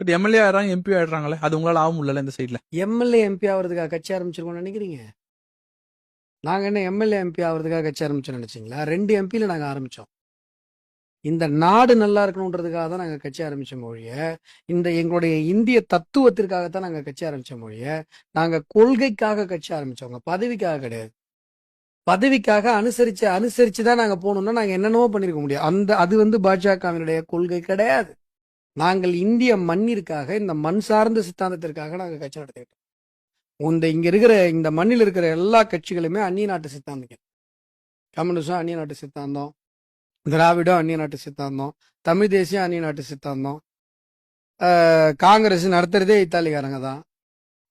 But MLA ஆயிடுறாங்க, MP ஆயிடுறாங்களே, அது உங்களால ஆக முடியல இந்த சைட்ல. எம்எல்ஏ எம்பி ஆகிறதுக்காக கட்சி ஆரம்பிச்சிருக்கோம்னு நினைக்கிறீங்க? நாங்க என்ன எம்எல்ஏ எம்பி ஆகிறதுக்காக கட்சி ஆரம்பிச்சோம் நினைச்சீங்களா? 2 எம்பியில நாங்க ஆரம்பிச்சோம். இந்த நாடு நல்லா இருக்கணுன்றதுக்காக தான் நாங்க கட்சி ஆரம்பிச்ச மொழிய, இந்த எங்களுடைய இந்திய தத்துவத்திற்காகத்தான் நாங்க கட்சி ஆரம்பிச்ச மொழிய, நாங்க கொள்கைக்காக கட்சி ஆரம்பிச்சவங்க, பதவிக்காக கிடையாது. பதவிக்காக அனுசரிச்சு தான் நாங்க போகணும்னா நாங்க என்னென்னவோ பண்ணிருக்க முடியும். அது பாஜகவினுடைய கொள்கை கிடையாது. நாங்கள் இந்திய மண்ணிற்காக, இந்த மண் சார்ந்த சித்தாந்தத்திற்காக நாங்க கட்சி நடத்திக்கிட்டோம். இங்க இருக்கிற இந்த மண்ணில் இருக்கிற எல்லா கட்சிகளுமே அந்நிய நாட்டு சித்தாந்தம். கம்யூனிஸ்டும் அந்நிய நாட்டு சித்தாந்தம், திராவிடம் அந்நிய நாட்டு சித்தாந்தம், தமிழ் தேசியம் அந்நிய நாட்டு சித்தாந்தம், காங்கிரஸ் நடத்துறதே இத்தாலிக்காரங்க தான்.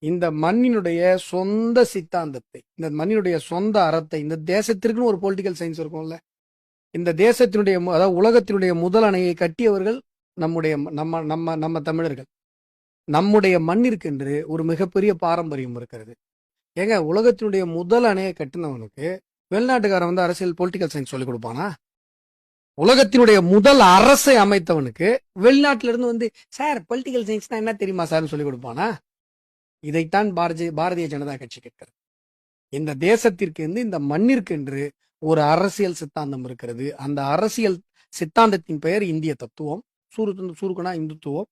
இந்த மண்ணினுடைய சொந்த சித்தாந்தத்தை, இந்த மண்ணினுடைய சொந்த அறத்தை, இந்த தேசத்திற்குன்னு ஒரு பொலிட்டிக்கல் சயின்ஸ் இருக்கும்ல, இந்த தேசத்தினுடைய அதாவது உலகத்தினுடைய முதல் அணையை கட்டியவர்கள் நம்முடைய நம்ம நம்ம நம்ம தமிழர்கள். நம்முடைய மண்ணிற்கென்று ஒரு மிகப்பெரிய பாரம்பரியம் இருக்கிறது. ஏங்க, உலகத்தினுடைய முதல் அணையை கட்டினவனுக்கு வெளிநாட்டுக்காரன் அரசியல் பொலிட்டிக்கல் சயின்ஸ் சொல்லிக் கொடுப்பானா? உலகத்தினுடைய முதல் அரசை அமைத்தவனுக்கு வெளிநாட்டில இருந்து சார் பொலிட்டிக்கல் சயின்ஸ்னா என்ன தெரியுமா சார்னு சொல்லிக் கொடுப்பானா? இதைத்தான் பாரதிய ஜனதா கட்சி கேட்கிறது. இந்த தேசத்திற்கு இந்த மண்ணிற்கு என்று ஒரு அரசியல் சித்தாந்தம் இருக்கிறது. அந்த அரசியல் சித்தாந்தத்தின் பெயர் இந்திய தத்துவம், சுருக்கனா இந்துத்துவம்.